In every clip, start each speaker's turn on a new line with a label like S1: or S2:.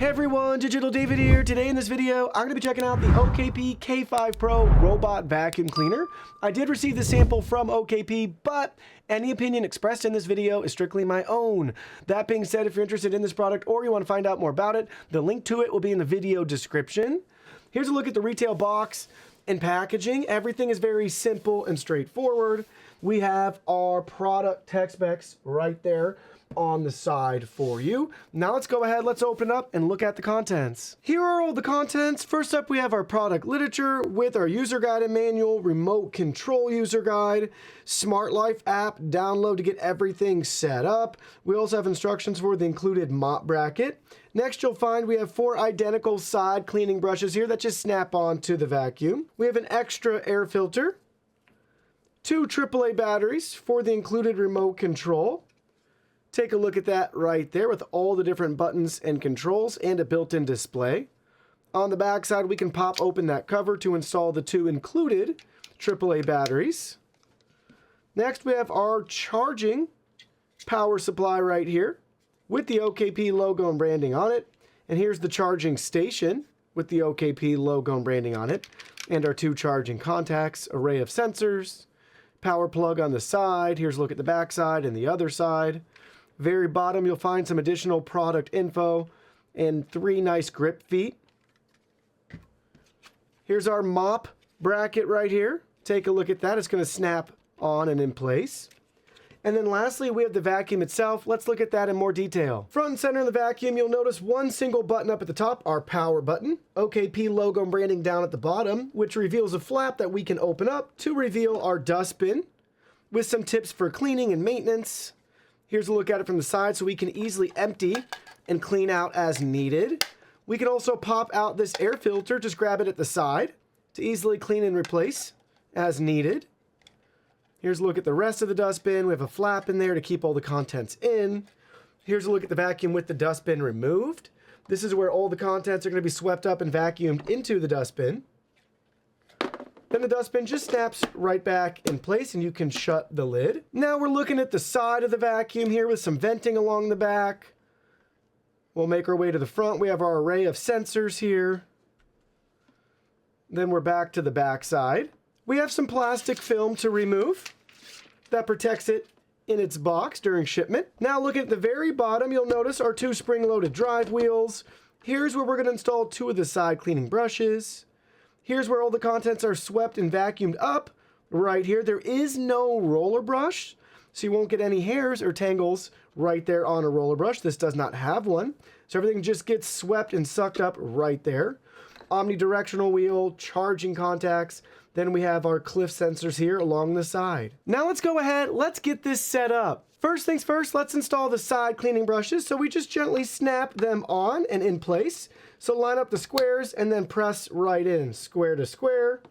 S1: Hey everyone, Digital David here. Today in this video, I'm going to be checking out the OKP K5 Pro Robot Vacuum Cleaner. I did receive the sample from OKP, but any opinion expressed in this video is strictly my own. That being said, if you're interested in this product or you want to find out more about it, the link to it will be in the video description. Here's a look at the retail box and packaging. Everything is very simple and straightforward. We have our product tech specs right there on the side for you. Now let's go ahead, let's open up and look at the contents. Here are all the contents. First up, we have our product literature with our user guide and manual, remote control user guide, Smart Life app, download to get everything set up. We also have instructions for the included mop bracket. Next, you'll find we have 4 identical side cleaning brushes here that just snap on to the vacuum. We have an extra air filter, 2 AAA batteries for the included remote control. Take a look at that right there with all the different buttons and controls and a built-in display. On the back side, we can pop open that cover to install the 2 included AAA batteries. Next, we have our charging power supply right here with the OKP logo and branding on it. And here's the charging station with the OKP logo and branding on it. And our 2 charging contacts, array of sensors, power plug on the side. Here's a look at the back side and the other side. Very bottom, you'll find some additional product info and 3 nice grip feet. Here's our mop bracket right here. Take a look at that. It's going to snap on and in place. And then lastly, we have the vacuum itself. Let's look at that in more detail. Front and center of the vacuum, you'll notice one single button up at the top, our power button. OKP logo and branding down at the bottom, which reveals a flap that we can open up to reveal our dustbin with some tips for cleaning and maintenance. Here's a look at it from the side so we can easily empty and clean out as needed. We can also pop out this air filter, just grab it at the side to easily clean and replace as needed. Here's a look at the rest of the dustbin. We have a flap in there to keep all the contents in. Here's a look at the vacuum with the dustbin removed. This is where all the contents are going to be swept up and vacuumed into the dustbin. Then the dustbin just snaps right back in place and you can shut the lid. Now we're looking at the side of the vacuum here with some venting along the back. We'll make our way to the front. We have our array of sensors here. Then we're back to the back side. We have some plastic film to remove that protects it in its box during shipment. Now looking at the very bottom, you'll notice our 2 spring-loaded drive wheels. Here's where we're going to install 2 of the side cleaning brushes. Here's where all the contents are swept and vacuumed up. Right here, there is no roller brush, so you won't get any hairs or tangles right there on a roller brush. This does not have one, so everything just gets swept and sucked up right there. Omnidirectional wheel, charging contacts. Then we have our cliff sensors here along the side. Now let's go ahead, let's get this set up. First things first, let's install the side cleaning brushes. So we just gently snap them on and in place. So line up the squares and then press right in, square to square.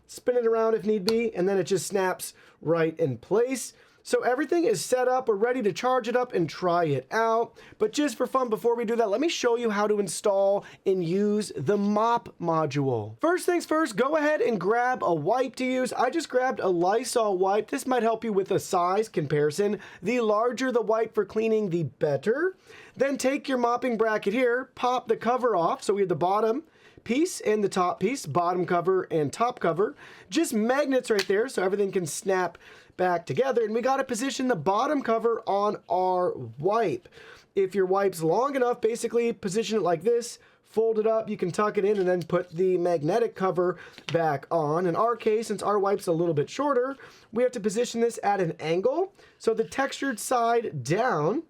S1: Spin it around if need be, and then it just snaps right in place. So everything is set up. We're ready to charge it up and try it out. But just for fun, before we do that, let me show you how to install and use the mop module. First things first, go ahead and grab a wipe to use. I just grabbed a Lysol wipe. This might help you with a size comparison. The larger the wipe for cleaning, the better. Then take your mopping bracket here, pop the cover off. So we have the bottom piece and the top piece, bottom cover and top cover. Just magnets right there so everything can snap back together. And we got to position the bottom cover on our wipe. If your wipe's long enough, basically position it like this, fold it up, you can tuck it in and then put the magnetic cover back on. In our case, since our wipe's a little bit shorter, we have to position this at an angle. So the textured side down,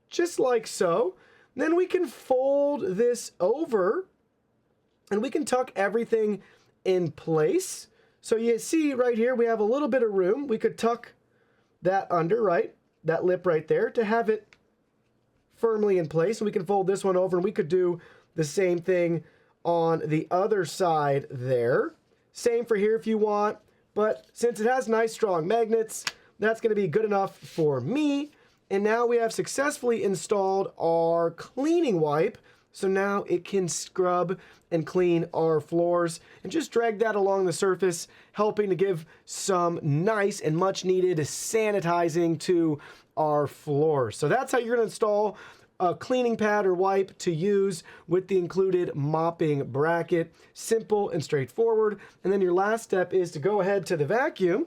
S1: just like so. Then we can fold this over and we can tuck everything in place. So you see right here, we have a little bit of room. We could tuck that under, right? That lip right there to have it firmly in place. And we can fold this one over and we could do the same thing on the other side there. Same for here if you want, but since it has nice strong magnets, that's gonna be good enough for me. And now we have successfully installed our cleaning wipe. So now it can scrub and clean our floors and just drag that along the surface, helping to give some nice and much needed sanitizing to our floors. So that's how you're going to install a cleaning pad or wipe to use with the included mopping bracket. Simple and straightforward. And then your last step is to go ahead to the vacuum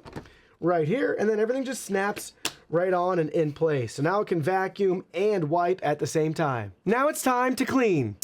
S1: right here, and then everything just snaps right on and in place. So now it can vacuum and wipe at the same time. Now it's time to clean.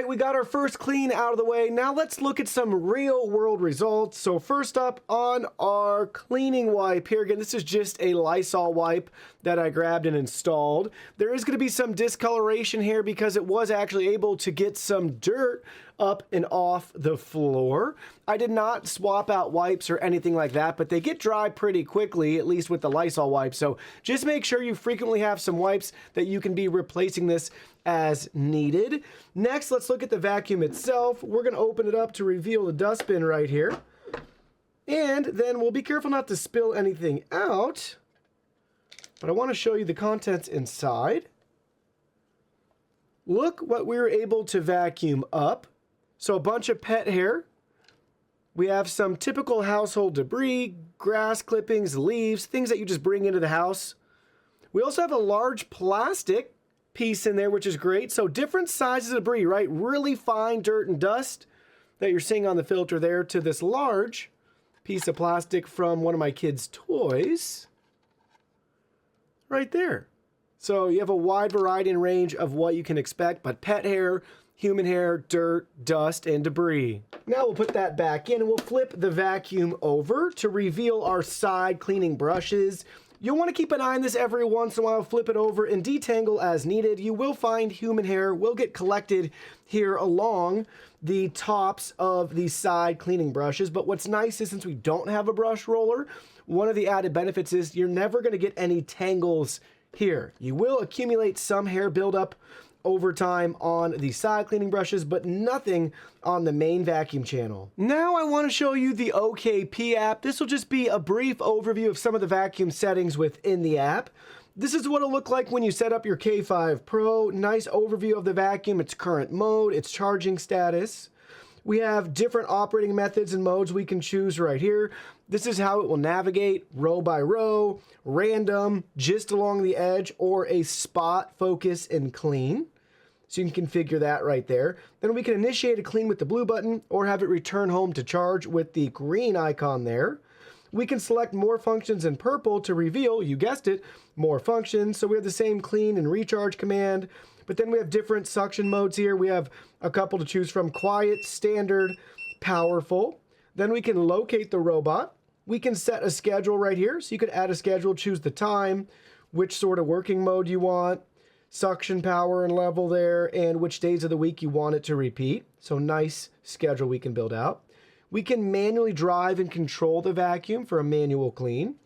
S1: right, we got our first clean out of the way. Now let's look at some real world results. So first up on our cleaning wipe here, again, this is just a Lysol wipe that I grabbed and installed. There is going to be some discoloration here because it was actually able to get some dirt up and off the floor. I did not swap out wipes or anything like that, but they get dry pretty quickly, at least with the Lysol wipes. So just make sure you frequently have some wipes that you can be replacing this as needed. Next, let's look at the vacuum itself. We're going to open it up to reveal the dustbin right here. And then we'll be careful not to spill anything out. But I want to show you the contents inside. Look what we were able to vacuum up. So a bunch of pet hair. We have some typical household debris, grass clippings, leaves, things that you just bring into the house. We also have a large plastic piece in there, which is great. So different sizes of debris, right? Really fine dirt and dust that you're seeing on the filter there, to this large piece of plastic from one of my kids' toys right there. So you have a wide variety and range of what you can expect, but pet hair, human hair, dirt, dust, and debris. Now we'll put that back in and we'll flip the vacuum over to reveal our side cleaning brushes. You'll want to keep an eye on this every once in a while, flip it over and detangle as needed. You will find human hair will get collected here along the tops of the side cleaning brushes. But what's nice is, since we don't have a brush roller, one of the added benefits is you're never going to get any tangles here. You will accumulate some hair buildup over time on the side cleaning brushes, but nothing on the main vacuum channel. Now I want to show you the OKP app. This will just be a brief overview of some of the vacuum settings within the app. This is what it'll look like when you set up your K5 Pro. Nice overview of the vacuum, its current mode, its charging status. We have different operating methods and modes we can choose right here. This is how it will navigate, row by row, random, just along the edge, or a spot, focus, and clean. So you can configure that right there. Then we can initiate a clean with the blue button or have it return home to charge with the green icon there. We can select more functions in purple to reveal, you guessed it, more functions. So we have the same clean and recharge command, but then we have different suction modes here. We have a couple to choose from: quiet, standard, powerful. Then we can locate the robot. We can set a schedule right here. So you could add a schedule, choose the time, which sort of working mode you want, suction power and level there, and which days of the week you want it to repeat. So nice schedule we can build out. We can manually drive and control the vacuum for a manual clean.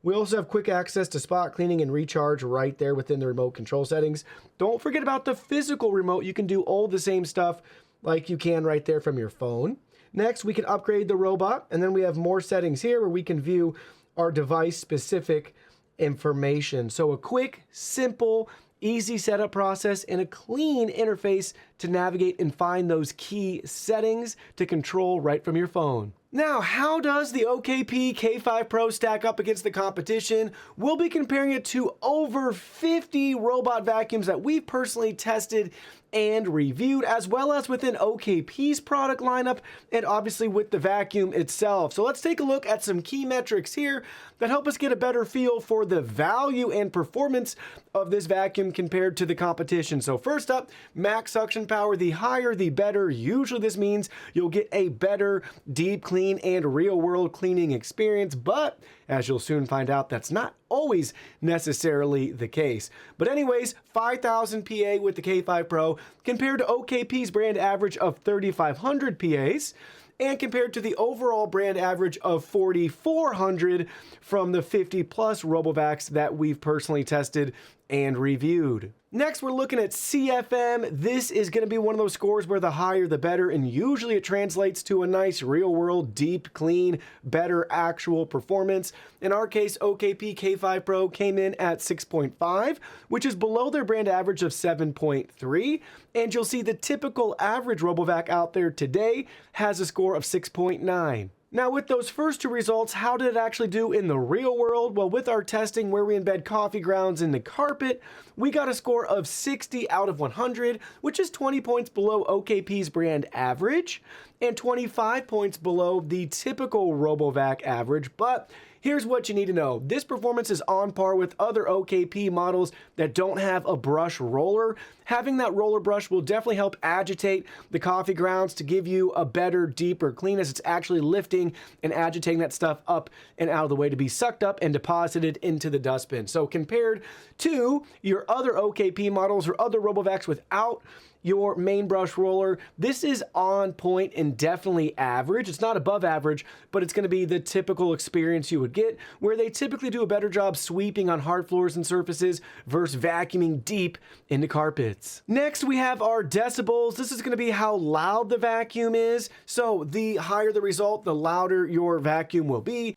S1: We also have quick access to spot cleaning and recharge right there within the remote control settings. Don't forget about the physical remote. You can do all the same stuff like you can right there from your phone. Next, we can upgrade the robot, and then we have more settings here where we can view our device-specific information. So a quick, simple, easy setup process and a clean interface to navigate and find those key settings to control right from your phone. Now, how does the OKP K5 Pro stack up against the competition? We'll be comparing it to over 50 robot vacuums that we've personally tested and reviewed, as well as within OKP's product lineup, and obviously with the vacuum itself. So let's take a look at some key metrics here that help us get a better feel for the value and performance of this vacuum compared to the competition. So first up, max suction power. The higher, the better. Usually this means you'll get a better deep clean and real-world cleaning experience, but as you'll soon find out, that's not always necessarily the case. But anyways, 5,000 PA with the K5 Pro compared to OKP's brand average of 3,500 PAs, and compared to the overall brand average of 4,400 from the 50 plus RoboVacs that we've personally tested and reviewed. Next, we're looking at CFM. This is going to be one of those scores where the higher the better, and usually it translates to a nice real-world, deep, clean, better actual performance. In our case, OKP K5 Pro came in at 6.5, which is below their brand average of 7.3, and you'll see the typical average RoboVac out there today has a score of 6.9. Now, with those first two results, how did it actually do in the real world? Well, with our testing where we embed coffee grounds in the carpet, we got a score of 60 out of 100, which is 20 points below OKP's brand average and 25 points below the typical RoboVac average. But here's what you need to know. This performance is on par with other OKP models that don't have a brush roller. Having that roller brush will definitely help agitate the coffee grounds to give you a better, deeper clean, as it's actually lifting and agitating that stuff up and out of the way to be sucked up and deposited into the dustbin. So compared to your other OKP models or other RoboVacs without your main brush roller, this is on point and definitely average. It's not above average, but it's going to be the typical experience you would get, where they typically do a better job sweeping on hard floors and surfaces versus vacuuming deep into carpets. Next, we have our decibels. This is going to be how loud the vacuum is. So the higher the result, the louder your vacuum will be.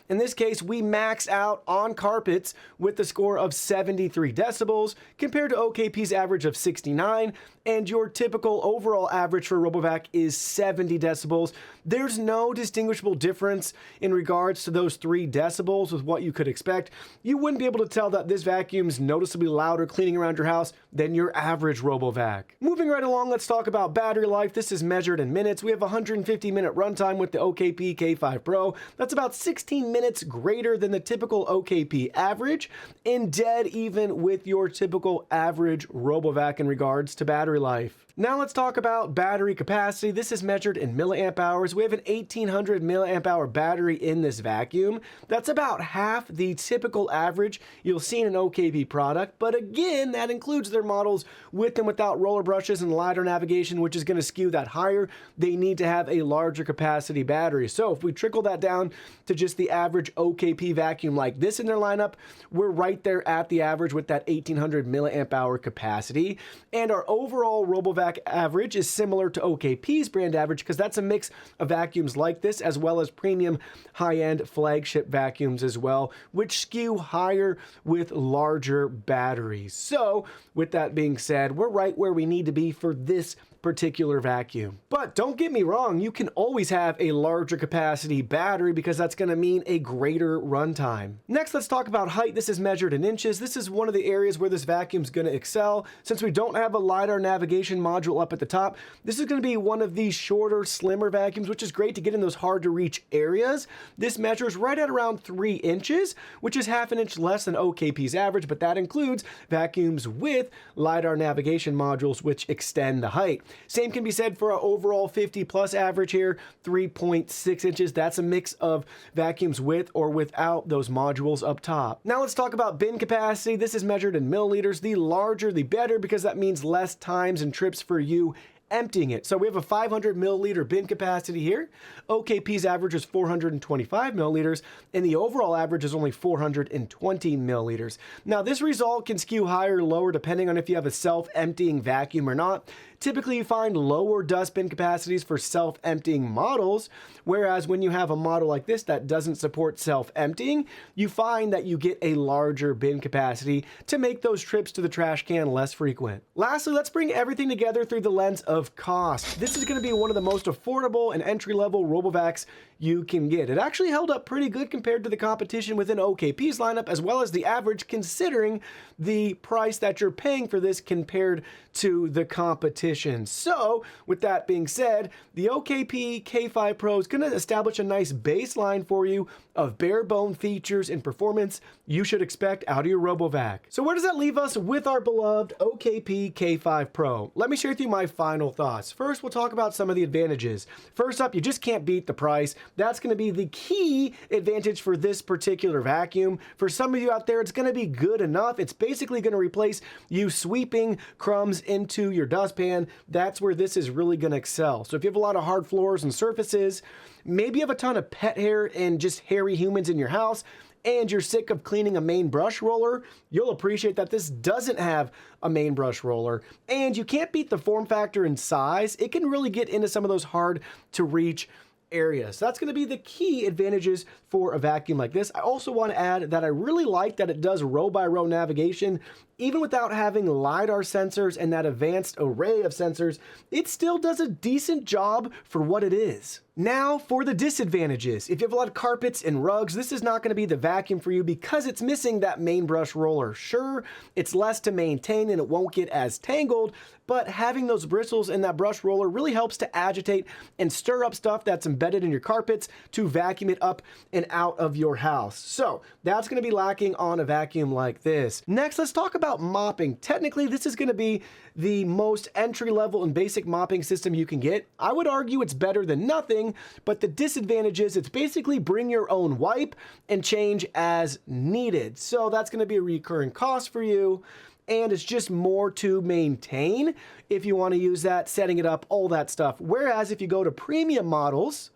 S1: In this case, we max out on carpets with the score of 73 decibels compared to OKP's average of 69, and your typical overall average for RoboVac is 70 decibels. There's no distinguishable difference in regards to those 3 decibels with what you could expect. You wouldn't be able to tell that this vacuum's noticeably louder cleaning around your house than your average RoboVac. Moving right along, let's talk about battery life. This is measured in minutes. We have 150-minute runtime with the OKP K5 Pro. That's about 16 minutes greater than the typical OKP average, and dead even with your typical average RoboVac in regards to battery life. Now let's talk about battery capacity. This is measured in milliamp hours. We have an 1800 milliamp hour battery in this vacuum. That's about half the typical average you'll see in an OKP product, but again, that includes their models with and without roller brushes and LiDAR navigation, which is going to skew that higher. They need to have a larger capacity battery. So if we trickle that down to just the average average OKP vacuum like this in their lineup, we're right there at the average with that 1800 milliamp hour capacity. And our overall RoboVac average is similar to OKP's brand average because that's a mix of vacuums like this as well as premium high-end flagship vacuums as well, which skew higher with larger batteries. So with that being said, we're right where we need to be for this particular vacuum. But don't get me wrong, you can always have a larger capacity battery because that's going to mean a greater runtime. Next, let's talk about height. This is measured in inches. This is one of the areas where this vacuum is going to excel. Since we don't have a LiDAR navigation module up at the top, this is going to be one of these shorter, slimmer vacuums, which is great to get in those hard to reach areas. This measures right at around 3 inches, which is half an inch less than OKP's average, but that includes vacuums with LiDAR navigation modules, which extend the height. Same can be said for our overall 50 plus average here, 3.6 inches. That's a mix of vacuums with or without those modules up top. Now let's talk about bin capacity. This is measured in milliliters. The larger, the better, because that means less times and trips for you emptying it. So we have a 500 milliliter bin capacity here. OKP's average is 425 milliliters, and the overall average is only 420 milliliters. Now this result can skew higher or lower depending on if you have a self-emptying vacuum or not. Typically you find lower dust bin capacities for self-emptying models, whereas when you have a model like this that doesn't support self-emptying, you find that you get a larger bin capacity to make those trips to the trash can less frequent. Lastly, let's bring everything together through the lens of cost. This is going to be one of the most affordable and entry-level RoboVacs you can get. It actually held up pretty good compared to the competition within OKP's lineup, as well as the average, considering the price that you're paying for this compared to the competition. So with that being said, the OKP K5 Pro is going to establish a nice baseline for you of bare bone features and performance you should expect out of your RoboVac. So where does that leave us with our beloved OKP K5 Pro? Let me share with you my final thoughts. First, we'll talk about some of the advantages. First up, you just can't beat the price. That's going to be the key advantage for this particular vacuum. For some of you out there, it's going to be good enough. It's basically going to replace you sweeping crumbs into your dustpan. That's where this is really going to excel. So if you have a lot of hard floors and surfaces, maybe you have a ton of pet hair and just hairy humans in your house, and you're sick of cleaning a main brush roller, you'll appreciate that this doesn't have a main brush roller. And you can't beat the form factor and size. It can really get into some of those hard to reach areas. So that's going to be the key advantages for a vacuum like this. I also want to add that I really like that it does row by row navigation. Even without having LiDAR sensors and that advanced array of sensors, it still does a decent job for what it is. Now for the disadvantages. If you have a lot of carpets and rugs, this is not going to be the vacuum for you because it's missing that main brush roller. Sure, it's less to maintain and it won't get as tangled, but having those bristles in that brush roller really helps to agitate and stir up stuff that's embedded in your carpets to vacuum it up and out of your house. So that's going to be lacking on a vacuum like this. Next, let's talk about mopping. Technically, this is going to be the most entry-level and basic mopping system you can get. I would argue it's better than nothing, but the disadvantage is it's basically bring your own wipe and change as needed. So that's going to be a recurring cost for you, and it's just more to maintain if you want to use that, setting it up, all that stuff. Whereas if you go to premium models,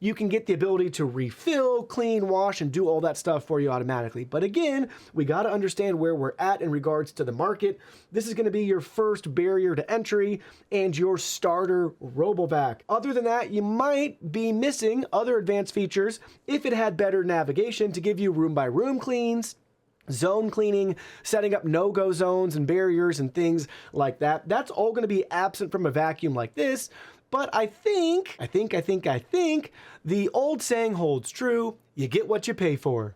S1: you can get the ability to refill, clean, wash, and do all that stuff for you automatically. But again, we got to understand where we're at in regards to the market. This is going to be your first barrier to entry and your starter RoboVac. Other than that, you might be missing other advanced features if it had better navigation to give you room-by-room cleans, zone cleaning, setting up no-go zones and barriers and things like that. That's all going to be absent from a vacuum like this. But I think the old saying holds true. You get what you pay for.